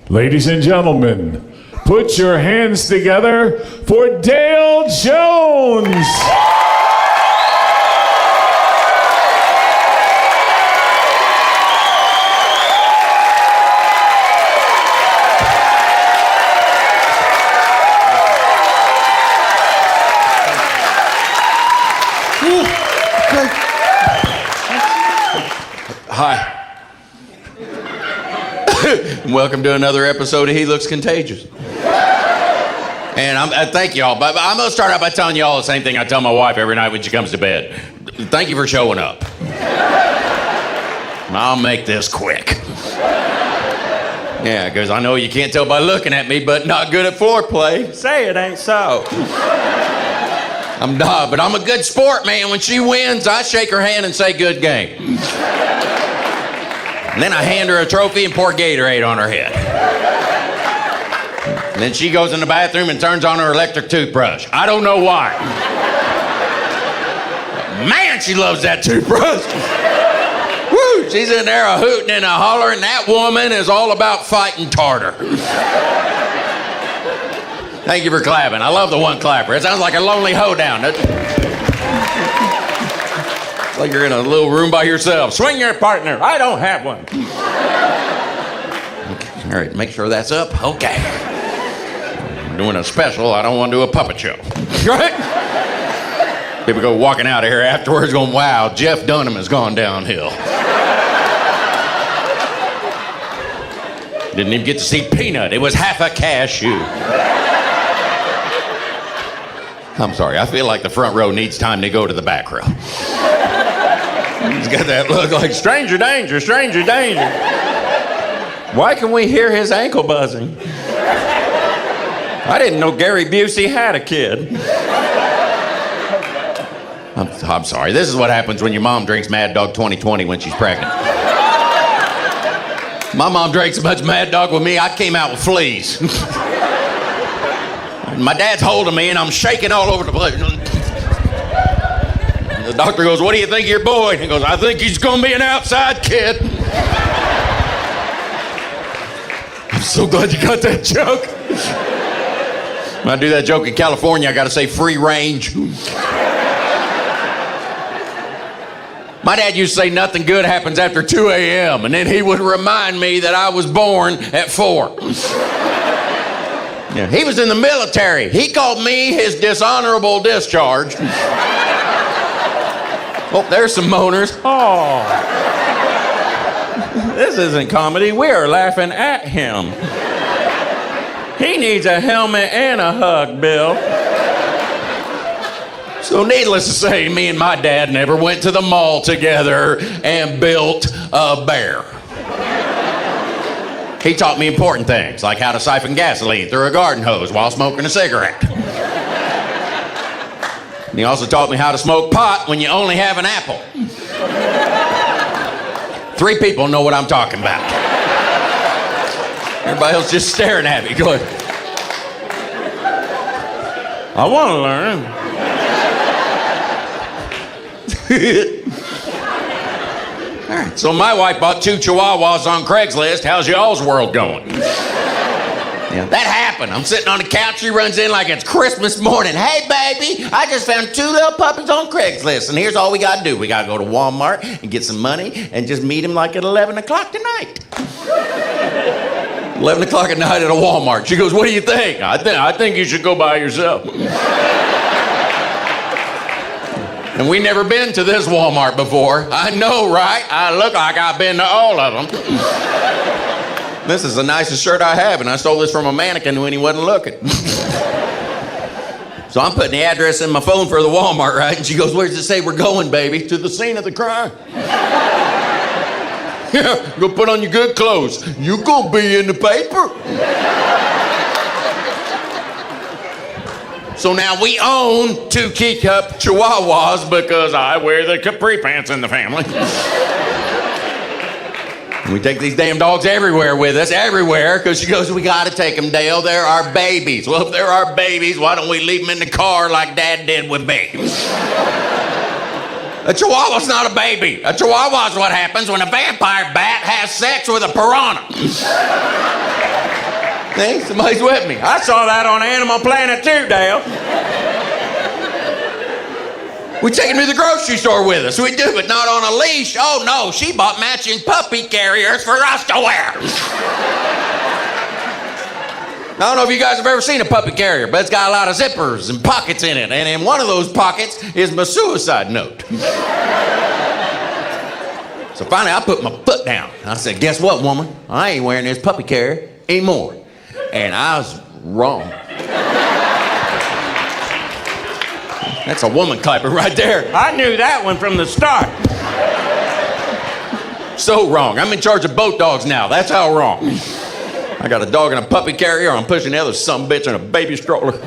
Ladies and gentlemen, put your hands together for Dale Jones. Hi. Welcome to another episode of He Looks Contagious. And I thank y'all, but I'm gonna start out by telling y'all the same thing I tell my wife every night when she comes to bed. Thank you for showing up. I'll make this quick. Yeah, because I know you can't tell by looking at me, but not good at foreplay. Say it ain't so. I'm not, but I'm a good sport, man. When she wins, I shake her hand and say, good game. And then I hand her a trophy and pour Gatorade on her head. And then she goes in the bathroom and turns on her electric toothbrush. I don't know why. Man, she loves that toothbrush. Woo, she's in there a hooting and a hollering. That woman is all about fighting tartar. Thank you for clapping. I love the one clapper. It sounds like a lonely hoedown. It's like you're in a little room by yourself. Swing your partner. I don't have one. Okay. All right, make sure that's up. Okay. I'm doing a special. I don't want to do a puppet show. Right? People go walking out of here afterwards going, wow, Jeff Dunham has gone downhill. Didn't even get to see Peanut. It was half a cashew. I'm sorry, I feel like the front row needs time to go to the back row. He's got that look like stranger danger, stranger danger. Why can we hear his ankle buzzing? I didn't know Gary Busey had a kid. I'm sorry, this is what happens when your mom drinks Mad Dog 2020 when she's pregnant. My mom drank so much Mad Dog with me, I came out with fleas. My dad's holding me and I'm shaking all over the place. The doctor goes, what do you think of your boy? He goes, I think he's gonna be an outside kid. I'm so glad you got that joke. When I do that joke in California, I gotta say free range. My dad used to say nothing good happens after 2 a.m. and then he would remind me that I was born at 4. Yeah, he was in the military. He called me his dishonorable discharge. Oh, there's some moaners. Oh. This isn't comedy. We are laughing at him. He needs a helmet and a hug, Bill. So needless to say, me and my dad never went to the mall together and built a bear. He taught me important things, like how to siphon gasoline through a garden hose while smoking a cigarette. And he also taught me how to smoke pot when you only have an apple. 3 people know what I'm talking about. Everybody else just staring at me going, I want to learn. All right, so my wife bought 2 chihuahuas on Craigslist. How's y'all's world going? Yeah, that happened. I'm sitting on the couch. She runs in like it's Christmas morning. Hey, baby, I just found 2 little puppies on Craigslist, and here's all we got to do. We got to go to Walmart and get some money and just meet him like at 11 o'clock tonight. 11 o'clock at night at a Walmart. She goes, what do you think? I think you should go by yourself. And we never been to this Walmart before. I know, right? I look like I've been to all of them. This is the nicest shirt I have, and I stole this from a mannequin when he wasn't looking. So I'm putting the address in my phone for the Walmart, right? And she goes, where does it say we're going, baby? To the scene of the crime. Yeah, go put on your good clothes. You gonna be in the paper. So now we own 2 key-cup chihuahuas because I wear the capri pants in the family. We take these damn dogs everywhere with us, everywhere, because she goes, we gotta take them, Dale. They're our babies. Well, if they're our babies, why don't we leave them in the car like Dad did with me? A chihuahua's not a baby. A chihuahua's what happens when a vampire bat has sex with a piranha. See, somebody's with me. I saw that on Animal Planet too, Dale. We take him to the grocery store with us. We do, but not on a leash. Oh no, she bought matching puppy carriers for us to wear. I don't know if you guys have ever seen a puppy carrier, but it's got a lot of zippers and pockets in it. And in one of those pockets is my suicide note. So finally, I put my foot down. I said, guess what, woman? I ain't wearing this puppy carrier anymore. And I was wrong. That's a woman clapper right there. I knew that one from the start. So wrong. I'm in charge of both dogs now. That's how wrong. I got a dog in a puppy carrier. I'm pushing the other sumbitch in a baby stroller.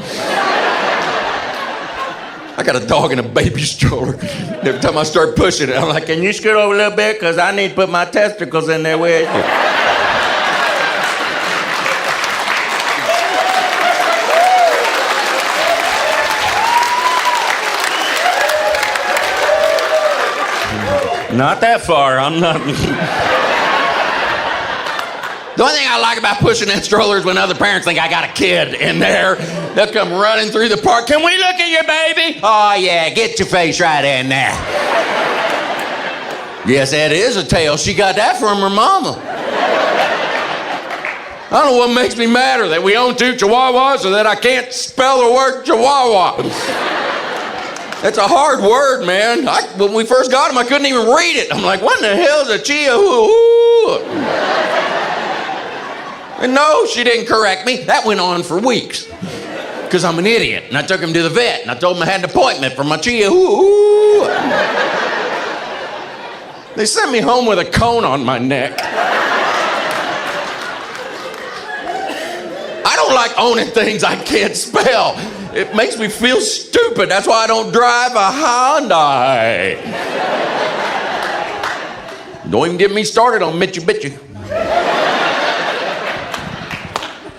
I got a dog in a baby stroller. Every time I start pushing it, I'm like, can you scoot over a little bit? Because I need to put my testicles in there with you. Not that far. I'm not. The only thing I like about pushing that stroller is when other parents think I got a kid in there. They'll come running through the park. Can we look at your baby? Oh, yeah, get your face right in there. Yes, that is a tail. She got that from her mama. I don't know what makes me madder, that we own 2 Chihuahuas or that I can't spell the word Chihuahua. It's a hard word, man. When we first got him, I couldn't even read it. I'm like, what in the hell is a Chihuahua? And no, she didn't correct me. That went on for weeks. Because I'm an idiot. And I took him to the vet. And I told him I had an appointment for my Chihuahua. They sent me home with a cone on my neck. I don't like owning things I can't spell. It makes me feel stupid. That's why I don't drive a Hyundai. Don't even get me started on Mitsubishi.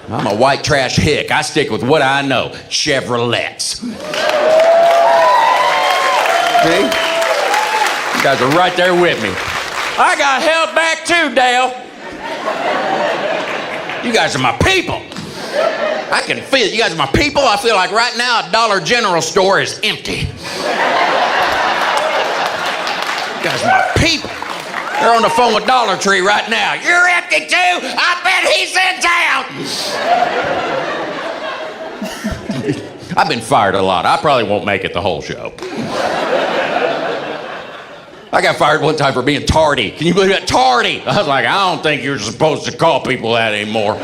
I'm a white trash hick. I stick with what I know. Chevrolets. See? You guys are right there with me. I got held back too, Dale. You guys are my people. I can feel it. You guys are my people. I feel like right now a Dollar General store is empty. You guys are my people. They're on the phone with Dollar Tree right now. You're empty too? I bet he's in town. I've been fired a lot. I probably won't make it the whole show. I got fired one time for being tardy. Can you believe that? Tardy. I was like, I don't think you're supposed to call people that anymore.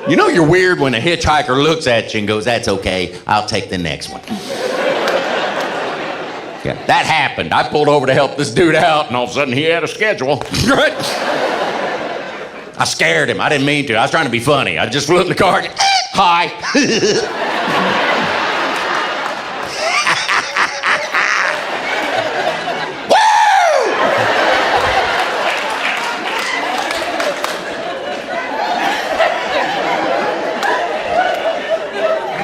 You know you're weird when a hitchhiker looks at you and goes, that's okay, I'll take the next one. Yeah, that happened. I pulled over to help this dude out, and all of a sudden he had a schedule. Right? I scared him. I didn't mean to. I was trying to be funny. I just flew in the car and hi.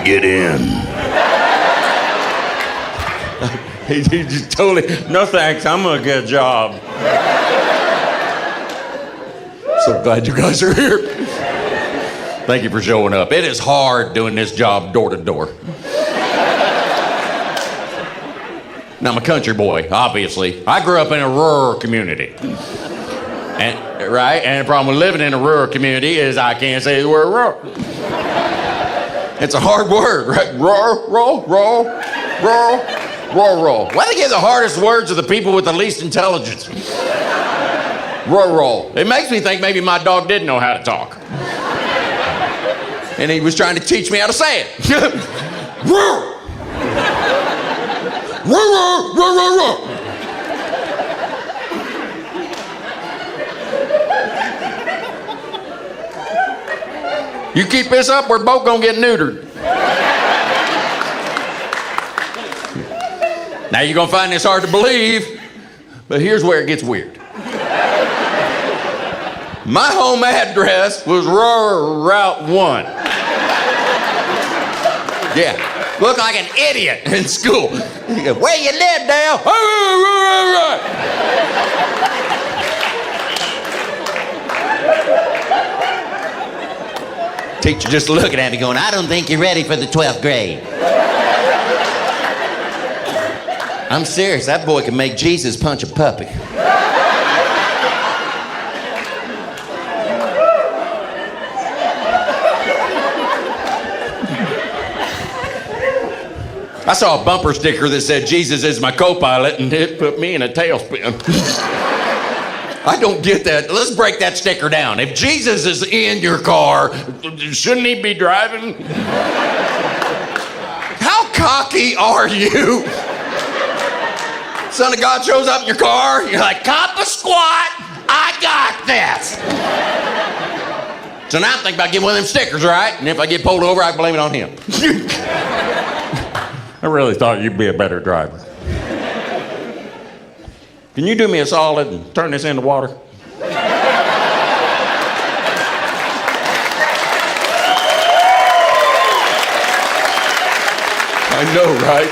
Get in. He just totally, no thanks, I'm gonna get a job. So glad you guys are here. Thank you for showing up. It is hard doing this job door to door. Now, I'm a country boy, obviously. I grew up in a rural community. And the problem with living in a rural community is I can't say the word rural. It's a hard word, right? Rural. Why do they give the hardest words to the people with the least intelligence? Rural. It makes me think maybe my dog didn't know how to talk. And he was trying to teach me how to say it. Rural. You keep this up, we're both gonna get neutered. Now you're gonna find this hard to believe, but here's where it gets weird. My home address was Route 1. Yeah, looked like an idiot in school. Where you live, Dale? Teacher just looking at me going, I don't think you're ready for the 12th grade. I'm serious, that boy can make Jesus punch a puppy. I saw a bumper sticker that said, Jesus is my co-pilot, and it put me in a tailspin. I don't get that. Let's break that sticker down. If Jesus is in your car, shouldn't he be driving? How cocky are you? Son of God shows up in your car, you're like, cop a squat, I got this. So now I'm thinking about getting one of them stickers, right? And if I get pulled over, I can blame it on him. I really thought you'd be a better driver. Can you do me a solid and turn this into water? I know, right?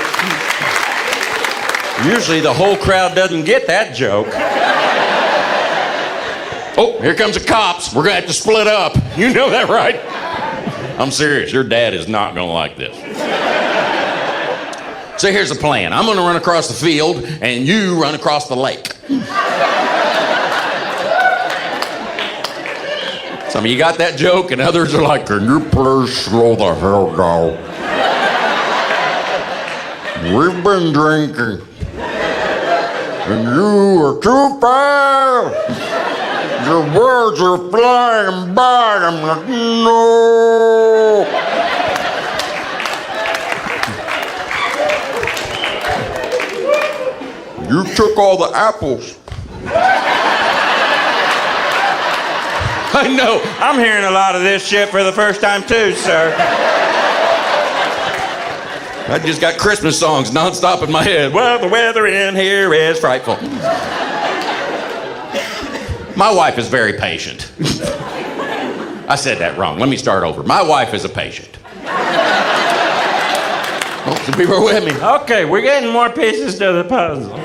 Usually the whole crowd doesn't get that joke. Oh, here comes the cops. We're gonna have to split up. You know that, right? I'm serious. Your dad is not gonna like this. So here's the plan. I'm gonna run across the field, and you run across the lake. Some of you got that joke, and others are like, can you please slow the hell down? We've been drinking, and you are too fast. Your words are flying by. I'm like, no. You took all the apples. I know. I'm hearing a lot of this shit for the first time too, sir. I just got Christmas songs nonstop in my head. Well, the weather in here is frightful. My wife is very patient. I said that wrong. Let me start over. My wife is a patient. Oh, some people are with me. Okay, we're getting more pieces to the puzzle.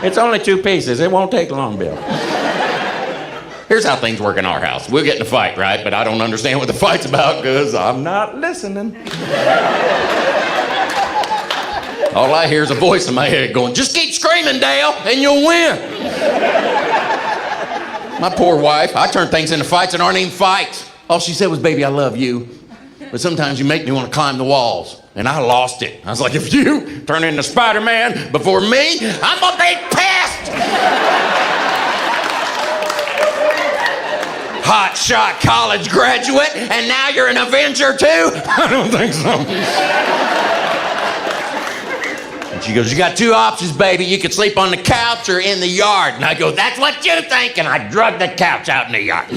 It's only 2 pieces. It won't take long, Bill. Here's how things work in our house. We'll get in a fight, right? But I don't understand what the fight's about because I'm not listening. All I hear is a voice in my head going, just keep screaming, Dale, and you'll win. My poor wife, I turn things into fights that aren't even fights. All she said was, baby, I love you. But sometimes you make me want to climb the walls. And I lost it. I was like, if you turn into Spider-Man before me, I'm gonna be pissed! Hot shot college graduate, and now you're an Avenger too? I don't think so. And she goes, you got 2 options, baby. You could sleep on the couch or in the yard. And I go, that's what you think. And I drug the couch out in the yard.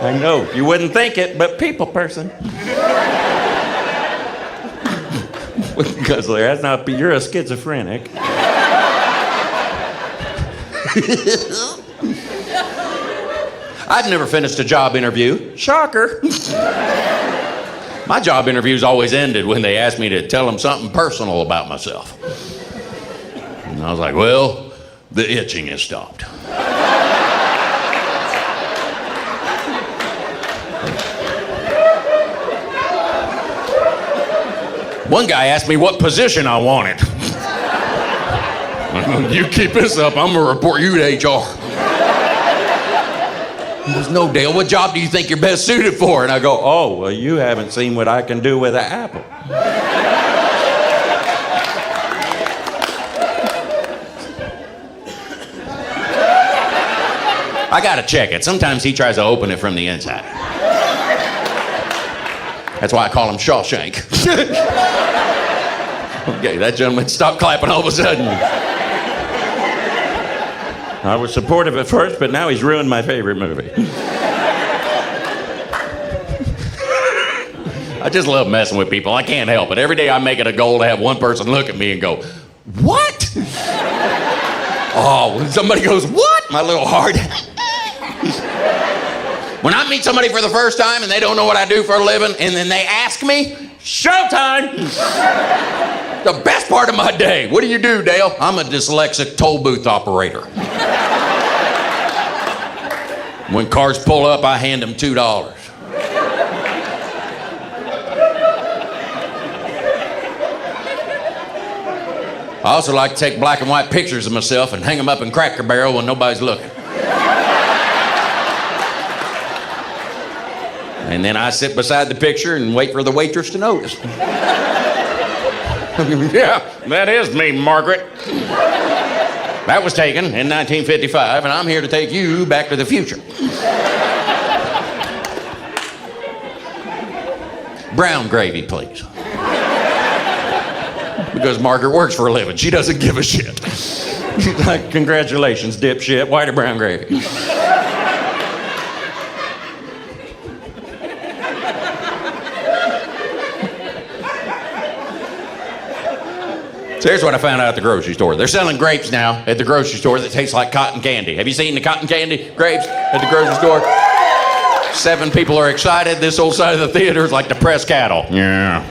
I know, you wouldn't think it, but people person. Guzzler, that's not, you're a schizophrenic. I've never finished a job interview. Shocker. My job interviews always ended when they asked me to tell them something personal about myself. And I was like, well, the itching has stopped. One guy asked me what position I wanted. You keep this up, I'm gonna report you to HR. He goes, no, Dale, what job do you think you're best suited for? And I go, Oh, well, you haven't seen what I can do with an apple. I gotta check it. Sometimes he tries to open it from the inside. That's why I call him Shawshank. Okay, that gentleman stopped clapping all of a sudden. I was supportive at first, but now he's ruined my favorite movie. I just love messing with people. I can't help it. Every day I make it a goal to have one person look at me and go, what? Oh, when somebody goes, what? My little heart. When I meet somebody for the first time and they don't know what I do for a living, and then they ask me, showtime! The best part of my day. What do you do, Dale? I'm a dyslexic toll booth operator. When cars pull up, I hand them $2. I also like to take black and white pictures of myself and hang them up in Cracker Barrel when nobody's looking. And then I sit beside the picture and wait for the waitress to notice. Yeah, that is me, Margaret. That was taken in 1955, and I'm here to take you back to the future. Brown gravy, please. Because Margaret works for a living. She doesn't give a shit. She's like, congratulations, dipshit, white or brown gravy. So here's what I found out at the grocery store. They're selling grapes now at the grocery store that taste like cotton candy. Have you seen the cotton candy grapes at the grocery store? 7 people are excited. This whole side of the theater is like depressed cattle. Yeah.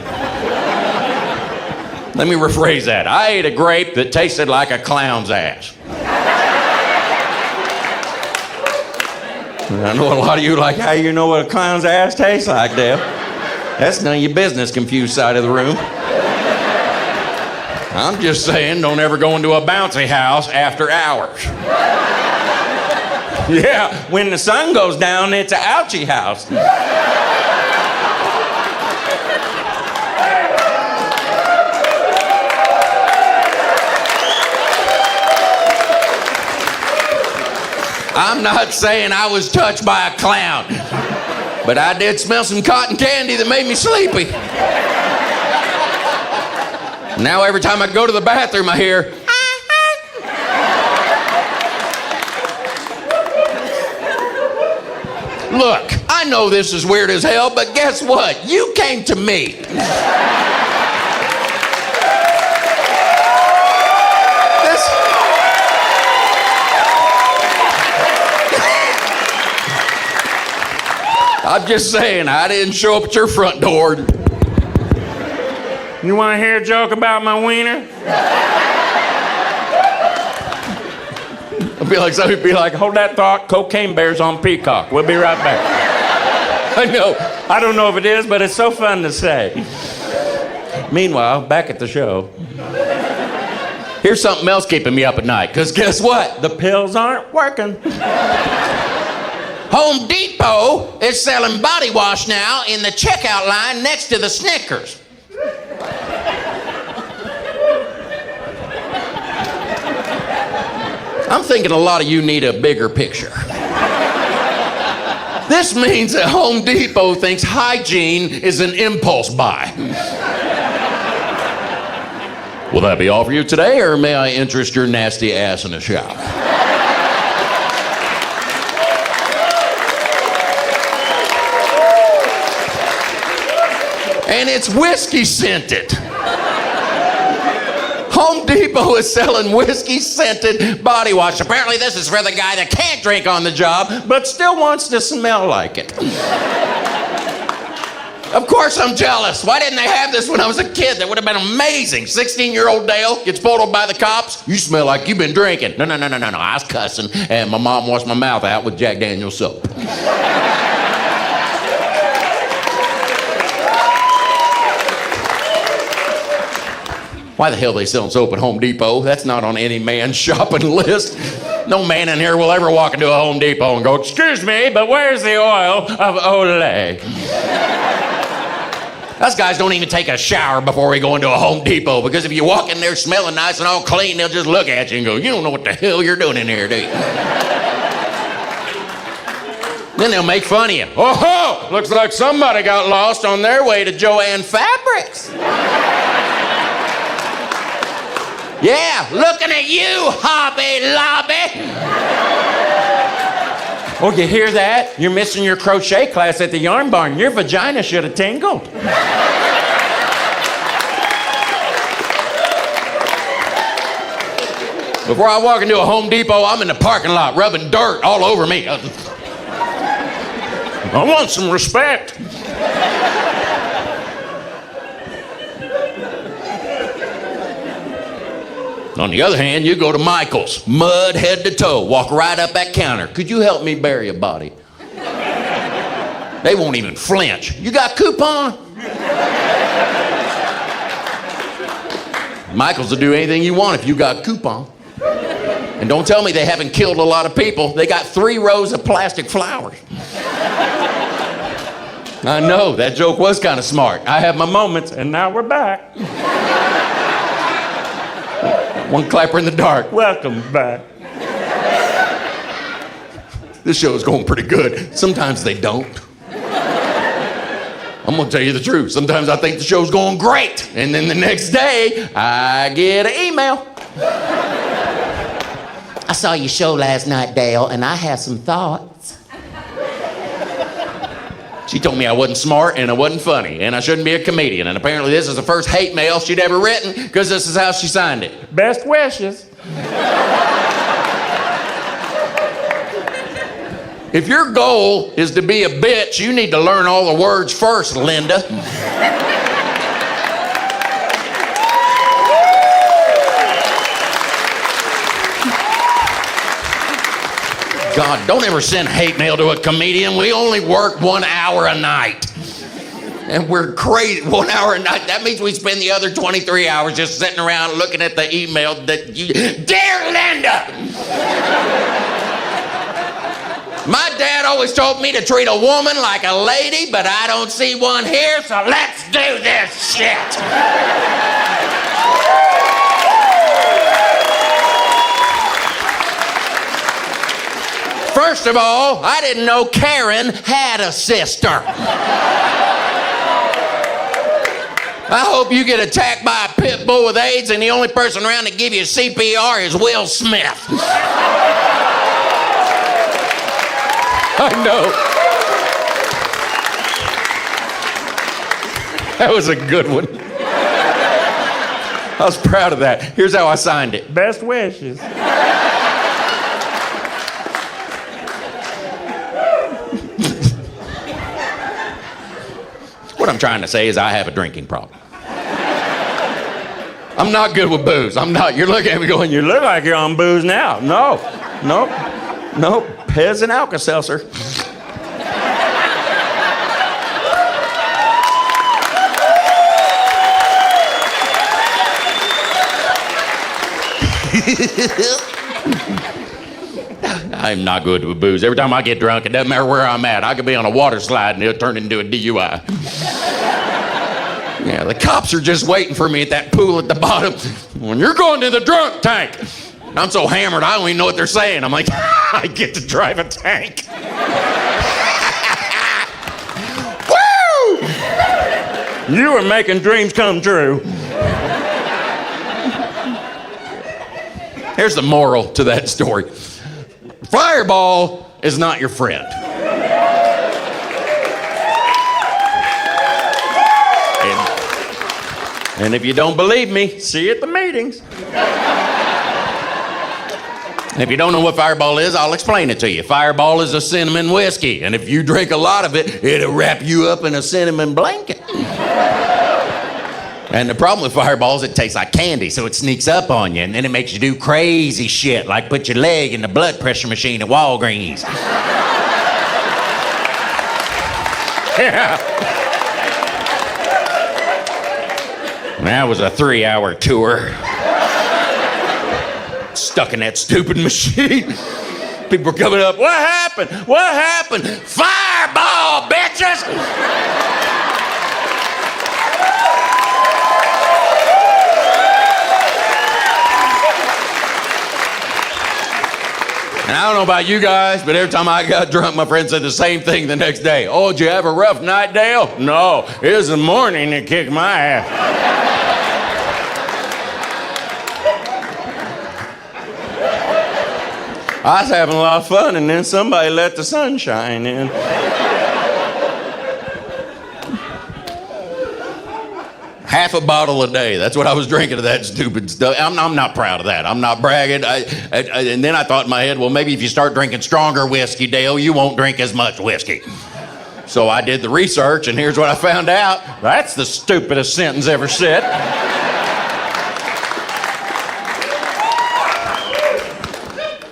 Let me rephrase that. I ate a grape that tasted like a clown's ass. I know a lot of you are like, how you know what a clown's ass tastes like, Deb? That's none of your business, confused side of the room. I'm just saying, don't ever go into a bouncy house after hours. Yeah, when the sun goes down, it's an ouchie house. I'm not saying I was touched by a clown, but I did smell some cotton candy that made me sleepy. Now every time I go to the bathroom, I hear, look, I know this is weird as hell, but guess what? You came to me. I'm just saying, I didn't show up at your front door. You want to hear a joke about my wiener? I'll be like, somebody be like, Hold that thought. Cocaine bears on Peacock. We'll be right back. I know. I don't know if it is, but it's so fun to say. Meanwhile, back at the show, here's something else keeping me up at night, because guess what? The pills aren't working. Home Depot is selling body wash now in the checkout line next to the Snickers. I'm thinking a lot of you need a bigger picture. This means that Home Depot thinks hygiene is an impulse buy. Will that be all for you today, or may I interest your nasty ass in a shower? And it's whiskey scented. Home Depot is selling whiskey scented body wash. Apparently this is for the guy that can't drink on the job, but still wants to smell like it. Of course I'm jealous. Why didn't they have this when I was a kid? That would have been amazing. 16-year-old Dale gets pulled over by the cops. You smell like you've been drinking. No. I was cussing, and my mom washed my mouth out with Jack Daniel's soap. Why the hell are they selling soap at Home Depot? That's not on any man's shopping list. No man in here will ever walk into a Home Depot and go, "Excuse me, but where's the oil of Olay?" Us guys don't even take a shower before we go into a Home Depot, because if you walk in there smelling nice and all clean, they'll just look at you and go, "You don't know what the hell you're doing in here, do you?" Then they'll make fun of you. "Oh, looks like somebody got lost on their way to Joann Fabrics." Yeah, looking at you, Hobby Lobby. Oh, you hear that? You're missing your crochet class at the yarn barn. Your vagina should have tingled. Before I walk into a Home Depot, I'm in the parking lot rubbing dirt all over me. I want some respect. On the other hand, you go to Michael's, mud head to toe, walk right up that counter. Could you help me bury a body? They won't even flinch. You got coupon? Michael's will do anything you want if you got coupon. And don't tell me they haven't killed a lot of people. They got 3 rows of plastic flowers. I know, that joke was kind of smart. I have my moments, and now we're back. One clapper in the dark. Welcome back. This show is going pretty good. Sometimes they don't. I'm gonna tell you the truth. Sometimes I think the show's going great, and then the next day, I get an email. I saw your show last night, Dale, and I have some thoughts. She told me I wasn't smart and I wasn't funny, and I shouldn't be a comedian, and apparently this is the first hate mail she'd ever written, because this is how she signed it. Best wishes. If your goal is to be a bitch, you need to learn all the words first, Linda. God, don't ever send hate mail to a comedian. We only work 1 hour a night. And we're crazy. 1 hour a night. That means we spend the other 23 hours just sitting around looking at the email that you... Dear Linda! My dad always told me to treat a woman like a lady, but I don't see one here, so let's do this shit. First of all, I didn't know Karen had a sister. I hope you get attacked by a pit bull with AIDS and the only person around to give you CPR is Will Smith. I know. That was a good one. I was proud of that. Here's how I signed it. Best wishes. What I'm trying to say is I have a drinking problem. I'm not good with booze. I'm not. You're looking at me going, You look like you're on booze now. No. Pez and Alka-Seltzer. I'm not good with booze. Every time I get drunk, it doesn't matter where I'm at. I could be on a water slide and it'll turn into a DUI. Yeah, the cops are just waiting for me at that pool at the bottom. When you're going to the drunk tank. I'm so hammered, I don't even know what they're saying. I'm like, I get to drive a tank. Woo! You are making dreams come true. Here's the moral to that story. Fireball is not your friend. And if you don't believe me, see you at the meetings. And if you don't know what Fireball is, I'll explain it to you. Fireball is a cinnamon whiskey, and if you drink a lot of it, it'll wrap you up in a cinnamon blanket. And the problem with Fireball is it tastes like candy, so it sneaks up on you, and then it makes you do crazy shit, like put your leg in the blood pressure machine at Walgreens. Yeah. That was a 3-hour tour. Stuck in that stupid machine. People were coming up, what happened? What happened? Fireball, bitches! And I don't know about you guys, but every time I got drunk, my friend said the same thing the next day. Oh, did you have a rough night, Dale? No, it was the morning that kicked my ass. I was having a lot of fun, and then somebody let the sunshine in. Half a bottle a day. That's what I was drinking of that stupid stuff. I'm not proud of that. I'm not bragging. And then I thought in my head, well, maybe if you start drinking stronger whiskey, Dale, you won't drink as much whiskey. So I did the research, and here's what I found out. That's the stupidest sentence ever said.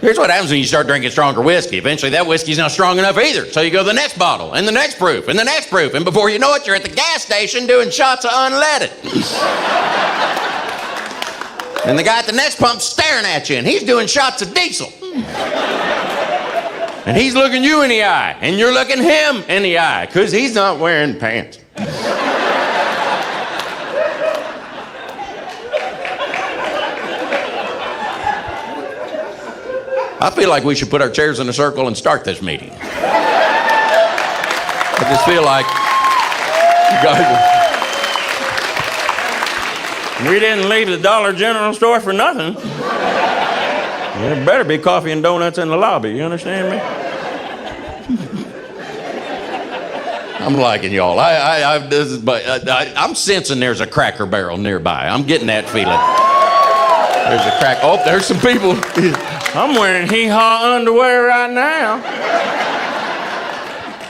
Here's what happens when you start drinking stronger whiskey. Eventually, that whiskey's not strong enough either. So you go to the next bottle, and the next proof, and the next proof. And before you know it, you're at the gas station doing shots of unleaded. And the guy at the next pump's staring at you, and he's doing shots of diesel. And he's looking you in the eye, and you're looking him in the eye, because he's not wearing pants. I feel like we should put our chairs in a circle and start this meeting. I just feel like you guys... We didn't leave the Dollar General store for nothing. There better be coffee and donuts in the lobby, you understand me? I'm liking y'all. I'm sensing there's a Cracker Barrel nearby. I'm getting that feeling. There's a crack. Oh, there's some people. I'm wearing hee-haw underwear right now.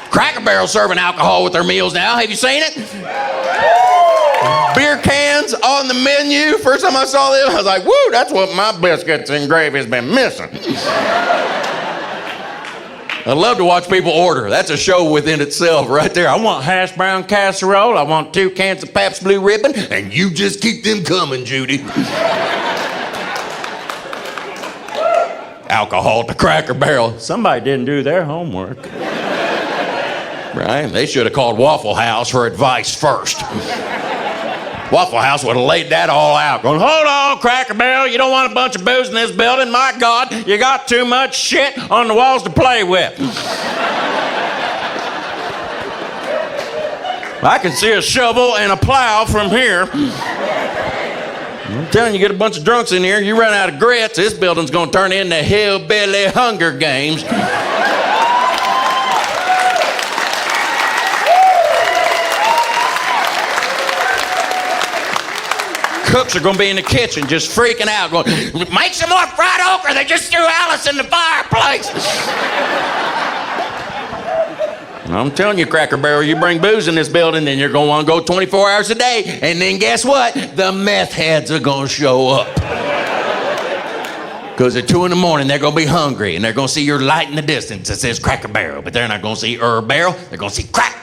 Cracker Barrel serving alcohol with their meals now. Have you seen it? Beer cans on the menu. First time I saw them, I was like, woo, that's what my biscuits and gravy has been missing. I love to watch people order. That's a show within itself right there. I want hash brown casserole. I want 2 cans of Pabst Blue Ribbon. And you just keep them coming, Judy. Alcohol at the Cracker Barrel. Somebody didn't do their homework. Right? They should have called Waffle House for advice first. Waffle House would have laid that all out. Going, hold on, Cracker Barrel. You don't want a bunch of booze in this building. My God, you got too much shit on the walls to play with. I can see a shovel and a plow from here. I'm telling you, get a bunch of drunks in here, you run out of grits, this building's gonna turn into hillbilly Hunger Games. Cooks are gonna be in the kitchen just freaking out, going, make some more fried okra, they just threw Alice in the fireplace. I'm telling you, Cracker Barrel, you bring booze in this building, then you're going to want to go 24 hours a day. And then guess what? The meth heads are going to show up. Because at 2 in the morning, they're going to be hungry, and they're going to see your light in the distance that says Cracker Barrel. But they're not going to see Herb Barrel. They're going to see crack.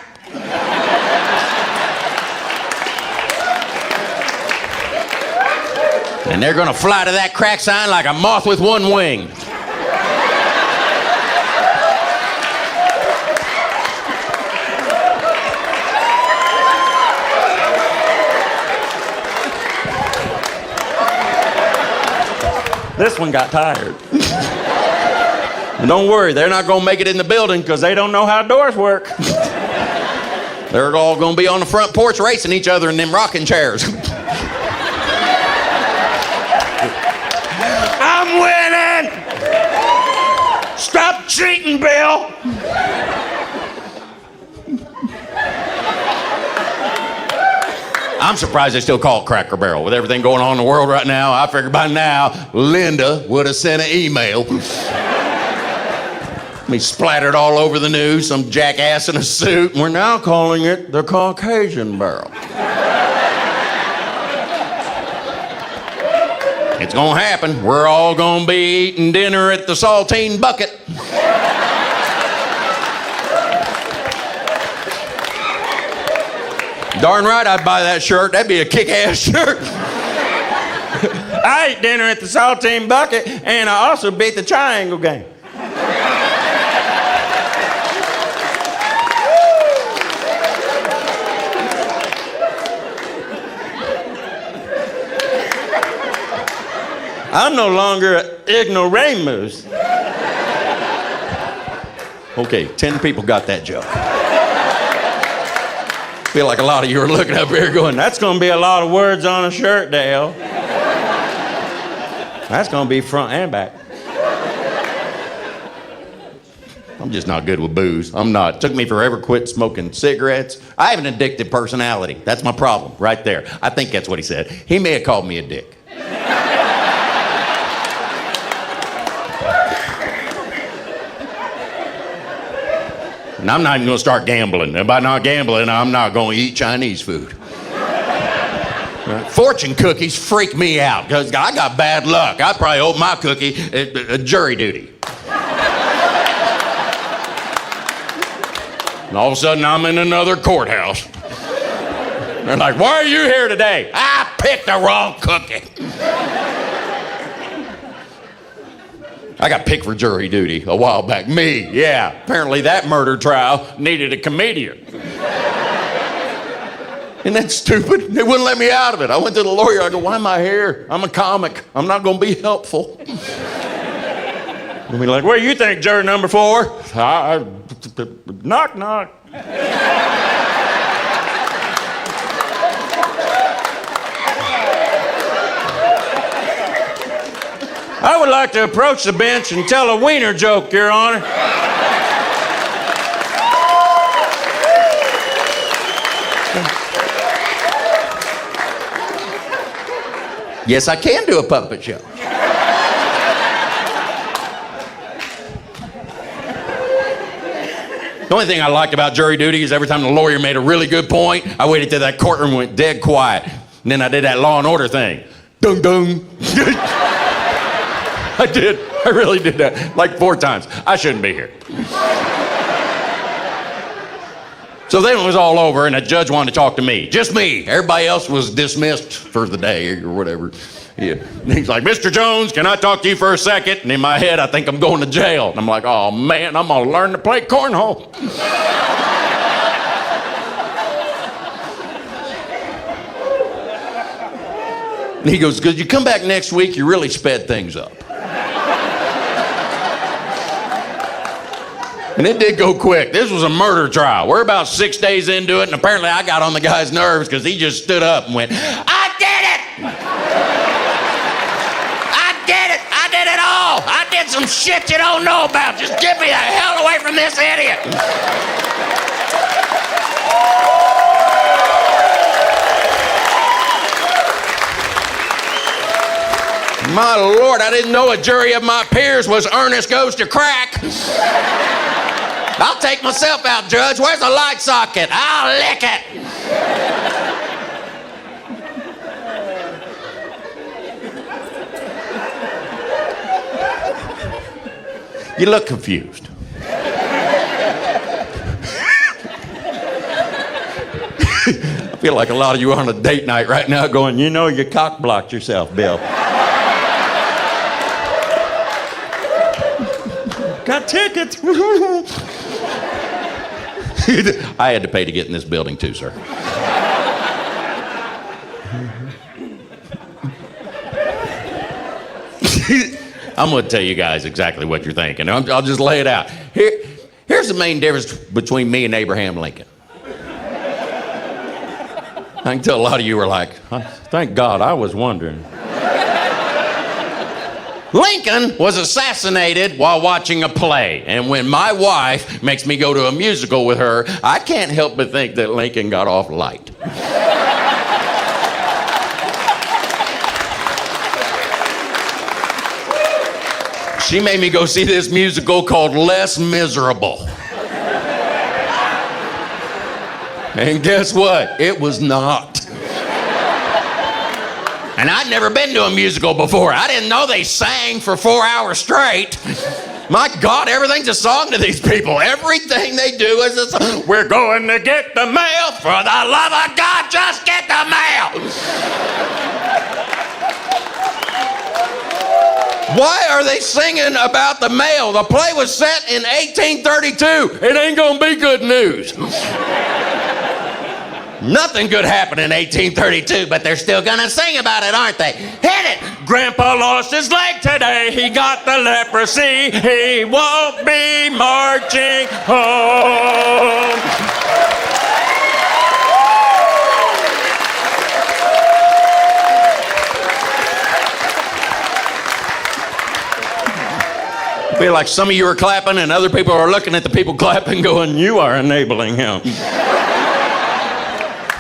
And they're going to fly to that crack sign like a moth with one wing. This one got tired. And don't worry, they're not gonna make it in the building because they don't know how doors work. They're all gonna be on the front porch racing each other in them rocking chairs. I'm winning! Stop cheating, Bill! I'm surprised they still call it Cracker Barrel. With everything going on in the world right now, I figured by now, Linda would have sent an email. Me splattered all over the news, some jackass in a suit. We're now calling it the Caucasian Barrel. It's gonna happen. We're all gonna be eating dinner at the Saltine Bucket. Darn right I'd buy that shirt. That'd be a kick-ass shirt. I ate dinner at the Saltine Bucket, and I also beat the triangle game. I'm no longer an ignoramus. Okay, 10 people got that joke. Feel like a lot of you are looking up here going, That's gonna be a lot of words on a shirt, Dale. That's gonna be front and back. I'm just not good with booze. I'm not. It took me forever to quit smoking cigarettes. I have an addictive personality. That's my problem right there. I think that's what he said. He may have called me a dick. And I'm not even going to start gambling. And by not gambling, I'm not going to eat Chinese food. Fortune cookies freak me out because I got bad luck. I probably owe my cookie jury duty. And all of a sudden, I'm in another courthouse. They're like, why are you here today? I picked the wrong cookie. I got picked for jury duty a while back. Me, yeah. Apparently that murder trial needed a comedian. Isn't that stupid? They wouldn't let me out of it. I went to the lawyer. I go, why am I here? I'm a comic. I'm not going to be helpful. And be like, what do you think, juror number 4? Knock, knock. I would like to approach the bench and tell a wiener joke, Your Honor. Yes, I can do a puppet show. The only thing I liked about jury duty is every time the lawyer made a really good point, I waited till that courtroom went dead quiet. And then I did that Law and Order thing. Dung, dung. I did. I really did that. Like 4 times. I shouldn't be here. So then it was all over, and the judge wanted to talk to me. Just me. Everybody else was dismissed for the day or whatever. Yeah. And he's like, Mr. Jones, can I talk to you for a second? And in my head, I think I'm going to jail. And I'm like, oh, man, I'm going to learn to play cornhole. And he goes, could you come back next week? You really sped things up. And it did go quick. This was a murder trial. We're about 6 days into it, and apparently I got on the guy's nerves because he just stood up and went, I did it! I did it! I did it all! I did some shit you don't know about. Just get me the hell away from this idiot! My Lord, I didn't know a jury of my peers was Ernest Goes to Crack. I'll take myself out, Judge. Where's the light socket? I'll lick it. You look confused. I feel like a lot of you are on a date night right now going, you know you cock blocked yourself, Bill. Got tickets. I had to pay to get in this building too, sir. I'm going to tell you guys exactly what you're thinking. I'll just lay it out. Here's the main difference between me and Abraham Lincoln. I can tell a lot of you are like, Thank God, I was wondering. Lincoln was assassinated while watching a play. And when my wife makes me go to a musical with her, I can't help but think that Lincoln got off light. She made me go see this musical called Less Miserable. And guess what? It was not. And I'd never been to a musical before. I didn't know they sang for 4 hours straight. My God, everything's a song to these people. Everything they do is a song. We're going to get the mail. For the love of God, just get the mail. Why are they singing about the mail? The play was set in 1832. It ain't gonna be good news. Nothing good happened in 1832, but they're still gonna sing about it, aren't they? Hit it! Grandpa lost his leg today. He got the leprosy. He won't be marching home. I feel like some of you are clapping and other people are looking at the people clapping going, you are enabling him.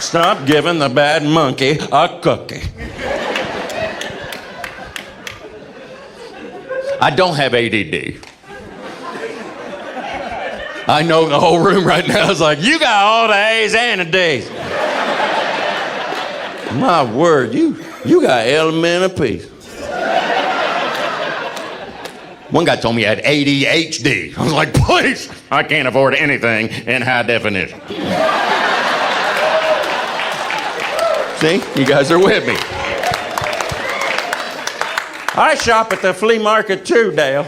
Stop giving the bad monkey a cookie. I don't have ADD. I know the whole room right now is like, you got all the A's and the D's. My word, you got element of peace. One guy told me I had ADHD. I was like, please, I can't afford anything in high definition. See, you guys are with me. I shop at the flea market too, Dale.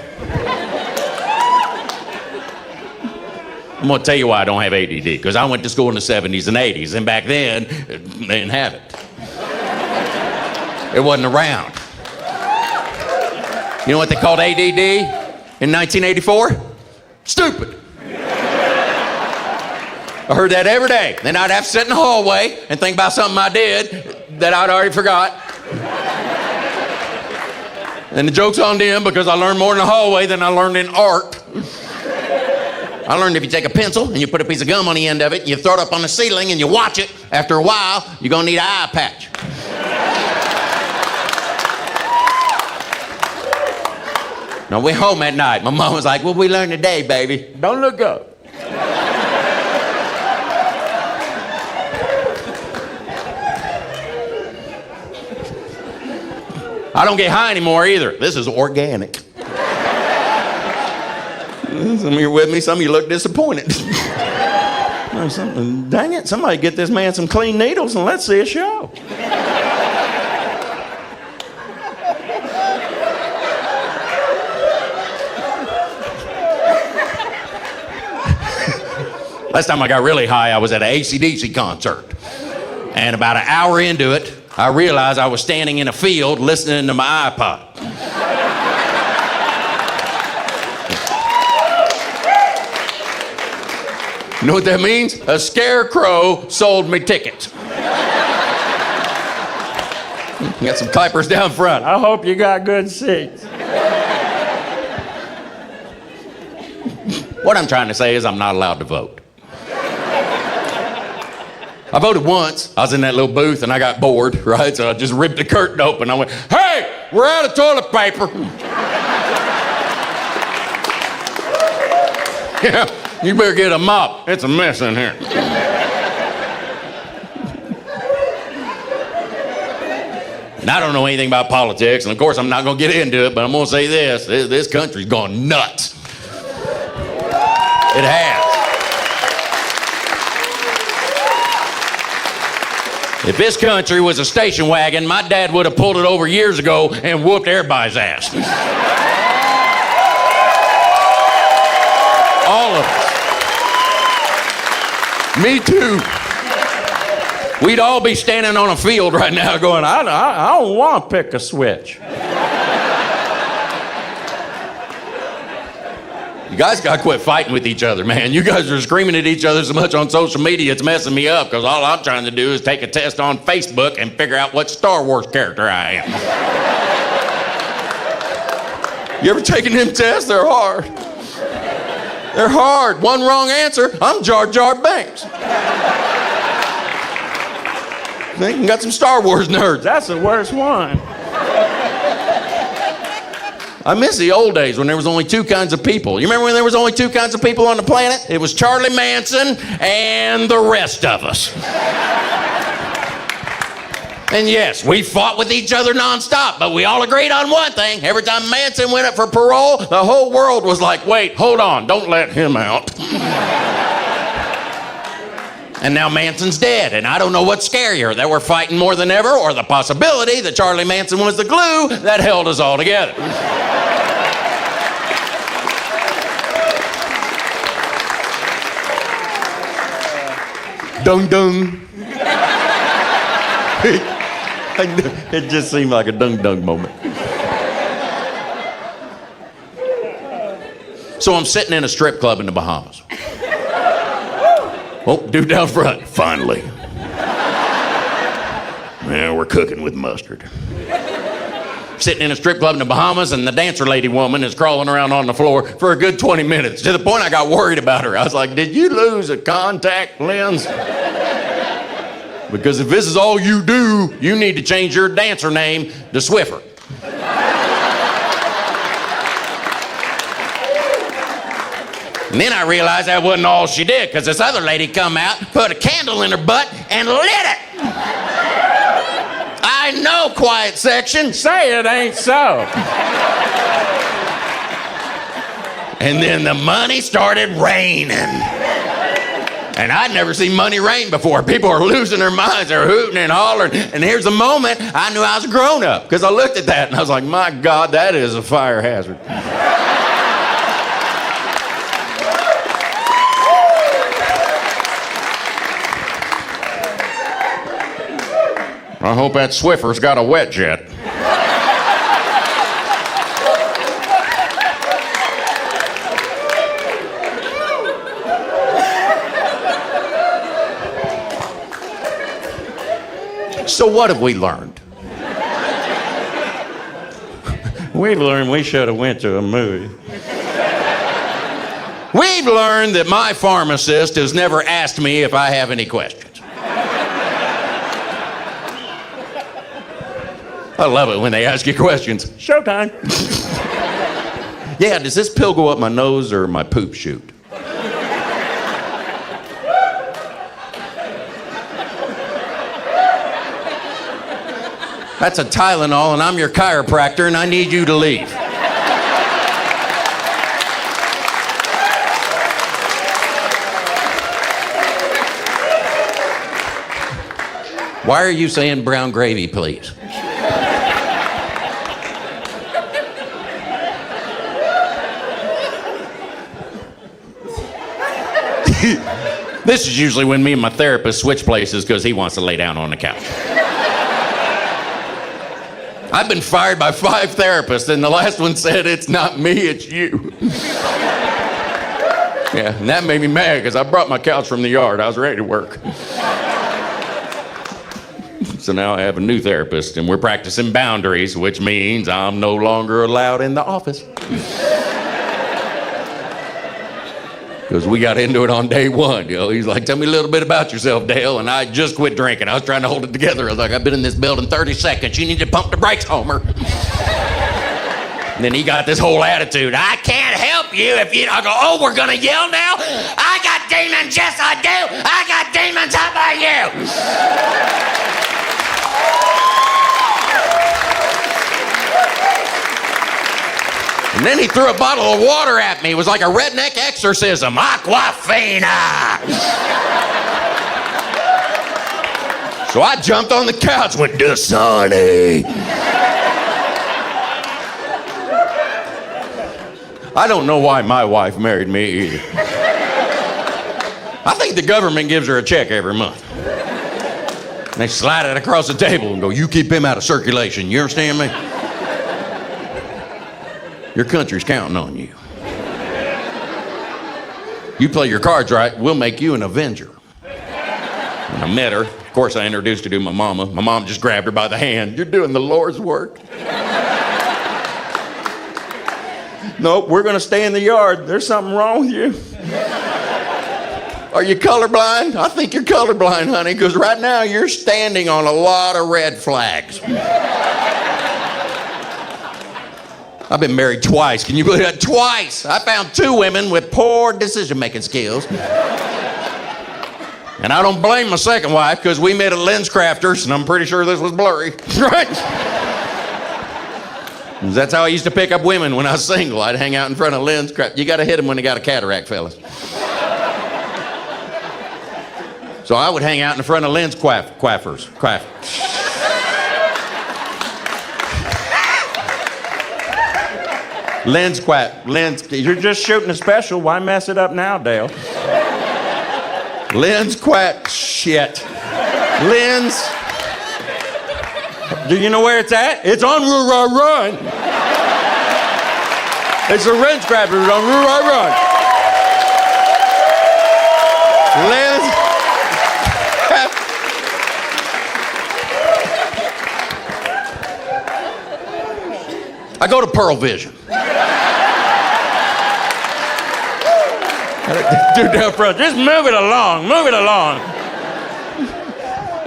I'm gonna tell you why I don't have ADD, because I went to school in the 70s and 80s, and back then, they didn't have it. It wasn't around. You know what they called ADD in 1984? Stupid. I heard that every day. Then I'd have to sit in the hallway and think about something I did that I'd already forgot. And the joke's on them because I learned more in the hallway than I learned in art. I learned if you take a pencil and you put a piece of gum on the end of it, and you throw it up on the ceiling and you watch it, after a while, you're gonna need an eye patch. Now, we home at night. My mom was like, what we learned today, baby? Don't look up. I don't get high anymore either. This is organic. Some of you are with me, some of you look disappointed. Dang it, somebody get this man some clean needles and let's see a show. Last time I got really high, I was at an AC/DC concert. And about an hour into it, I realized I was standing in a field listening to my iPod. You know what that means? A scarecrow sold me tickets. Got some typers down front. I hope you got good seats. What I'm trying to say is I'm not allowed to vote. I voted once. I was in that little booth and I got bored, right? So I just ripped the curtain open. I went, hey, we're out of toilet paper. Yeah, you better get a mop. It's a mess in here. And I don't know anything about politics, and of course I'm not gonna get into it, but I'm gonna say this. This country's gone nuts. It has. If this country was a station wagon, my dad would have pulled it over years ago and whooped everybody's ass. All of us. Me too. We'd all be standing on a field right now going, I don't want to pick a switch. you guys got to quit fighting with each other, man. You guys are screaming at each other so much on social media, it's messing me up, because all I'm trying to do is take a test on Facebook and figure out what Star Wars character I am. You ever taken them tests? They're hard. They're hard. One wrong answer, I'm Jar Jar Binks. You got some Star Wars nerds. That's the worst one. I miss the old days when there was only two kinds of people. You remember when there was only two kinds of people on the planet? It was Charlie Manson and the rest of us. And yes, we fought with each other nonstop, but we all agreed on one thing. Every time Manson went up for parole, the whole world was like, wait, hold on, don't let him out. And now Manson's dead, and I don't know what's scarier, that we're fighting more than ever, or the possibility that Charlie Manson was the glue that held us all together. Dung dung. It just seemed like a dung moment. So I'm sitting in a strip club in the Bahamas. Oh, dude down front, finally. Yeah, we're cooking with mustard. Sitting in a strip club in the Bahamas, and the dancer lady woman is crawling around on the floor for a good 20 minutes, to the point I got worried about her. I was like, did you lose a contact lens? Because if this is all you do, you need to change your dancer name to Swiffer. And then I realized that wasn't all she did, because this other lady come out, put a candle in her butt, and lit it. I know, quiet section. Say it ain't so. And then the money started raining. And I'd never seen money rain before. People are losing their minds. They're hooting and hollering. And here's the moment I knew I was a grown-up, because I looked at that and I was like, my God, that is a fire hazard. I hope that Swiffer's got a wet jet. So what have we learned? We learned we should have went to a movie. We've learned that my pharmacist has never asked me if I have any questions. I love it when they ask you questions. Showtime. Yeah, does this pill go up my nose or my poop chute? That's a Tylenol, and I'm your chiropractor, and I need you to leave. Why are you saying brown gravy, please? This is usually when me and my therapist switch places because he wants to lay down on the couch. I've been fired by 5 therapists, and the last one said, it's not me, it's you. Yeah, and that made me mad because I brought my couch from the yard. I was ready to work. So now I have a new therapist, and we're practicing boundaries, which means I'm no longer allowed in the office. Because we got into it on day 1, you know. He's like, tell me a little bit about yourself, Dale. And I just quit drinking. I was trying to hold it together. I was like, I've been in this building 30 seconds. You need to pump the brakes, Homer. And then he got this whole attitude. I can't help you if you... I go, oh, we're going to yell now? I got demons. Yes, I do. I got demons. How about you? And then he threw a bottle of water at me. It was like a redneck exorcism. Aquafina! So I jumped on the couch with Dasani. I don't know why my wife married me either. I think the government gives her a check every month. And they slide it across the table and go, you keep him out of circulation. You understand me? Your country's counting on you. You play your cards right, we'll make you an Avenger. When I met her, of course I introduced her to my mama. My mom just grabbed her by the hand. You're doing the Lord's work. Nope, we're gonna stay in the yard. There's something wrong with you. Are you colorblind? I think you're colorblind, honey, because right now you're standing on a lot of red flags. I've been married twice. Can you believe that? Twice. I found 2 women with poor decision-making skills. And I don't blame my second wife because we met at Lens Crafters, and I'm pretty sure this was blurry. Right? That's how I used to pick up women when I was single. I'd hang out in front of Lens Crafters. You got to hit them when they got a cataract, fellas. So I would hang out in front of Lens Quaffers. Lens, you're just shooting a special. Why mess it up now, Dale? Shit. Lens. Do you know where it's at? It's on Run. It's a Lens Crafter. It's on Run. Lens. I go to Pearl Vision. Dude down front, just move it along.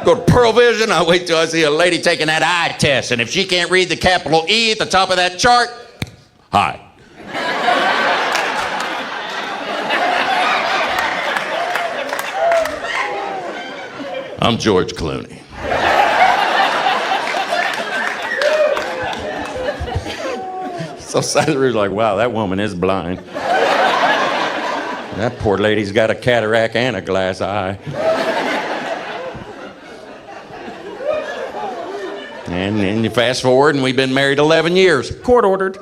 Go to Pearl Vision, I wait till I see a lady taking that eye test, and if she can't read the capital E at the top of that chart, hi. I'm George Clooney. So Cyrus was like, wow, that woman is blind. That poor lady's got a cataract and a glass eye. And then you fast forward, and we've been married 11 years. Court ordered.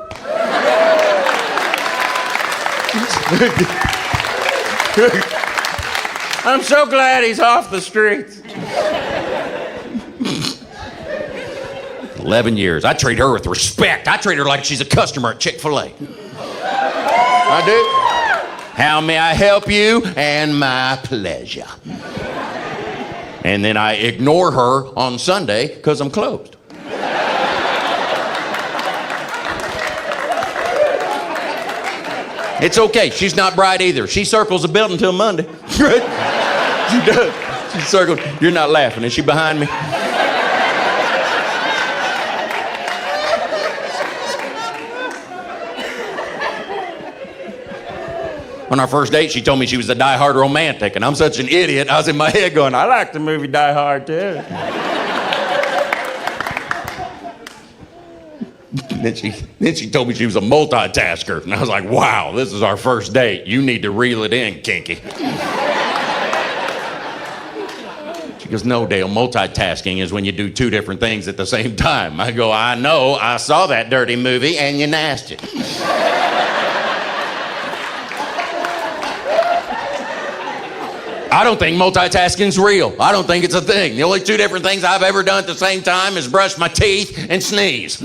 I'm so glad he's off the streets. 11 years. I treat her with respect. I treat her like she's a customer at Chick-fil-A. I do. How may I help you? And my pleasure. And then I ignore her on Sunday because I'm closed. It's okay. She's not bright either. She circles the building till Monday. Right? She does. She circles. You're not laughing. Is she behind me? On our first date, she told me she was a die-hard romantic, and I'm such an idiot. I was in my head going, I like the movie Die Hard, too. Then she told me she was a multitasker, and I was like, wow, this is our first date. You need to reel it in, Kinky. She goes, no, Dale, multitasking is when you do two different things at the same time. I go, I know, I saw that dirty movie, and you nasty. I don't think multitasking's real. I don't think it's a thing. The only two different things I've ever done at the same time is brush my teeth and sneeze.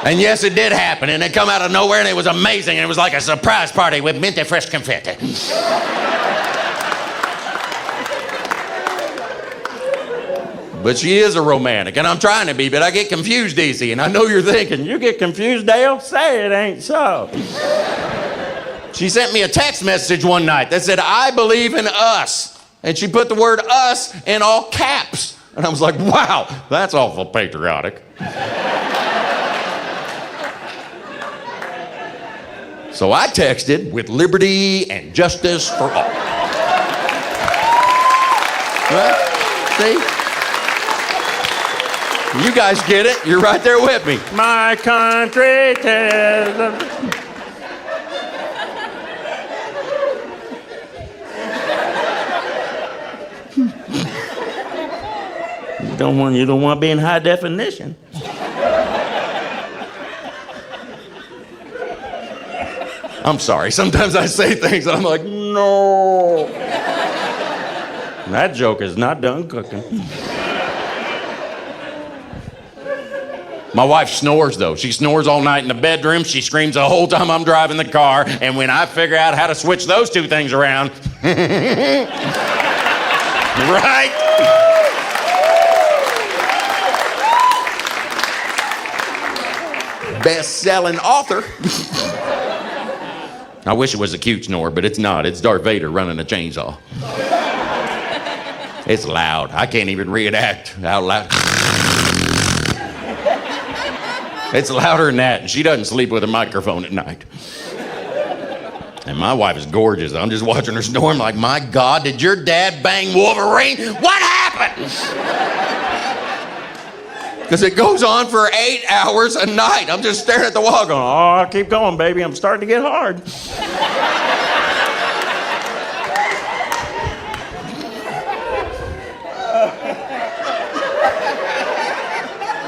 And yes, it did happen, and it come out of nowhere, and it was amazing, and it was like a surprise party with minty fresh confetti. But she is a romantic, and I'm trying to be, but I get confused easy, and I know you're thinking, you get confused, Dale? Say it ain't so. She sent me a text message one night that said, I believe in us. And she put the word us in all caps. And I was like, wow, that's awful patriotic. So I texted with liberty and justice for all. Well, see? You guys get it. You're right there with me. My country tells. You don't want to be in high definition. I'm sorry. Sometimes I say things and I'm like, no. That joke is not done cooking. My wife snores, though. She snores all night in the bedroom. She screams the whole time I'm driving the car. And when I figure out how to switch those two things around, right? Best-selling author. I wish it was a cute snore, but it's not. It's Darth Vader running a chainsaw. It's loud. I can't even reenact how loud. It's louder than that, and she doesn't sleep with a microphone at night. And my wife is gorgeous. I'm just watching her snore. I'm like, my God, did your dad bang Wolverine? What happened? Because it goes on for 8 hours a night. I'm just staring at the wall going, Oh, keep going, baby. I'm starting to get hard.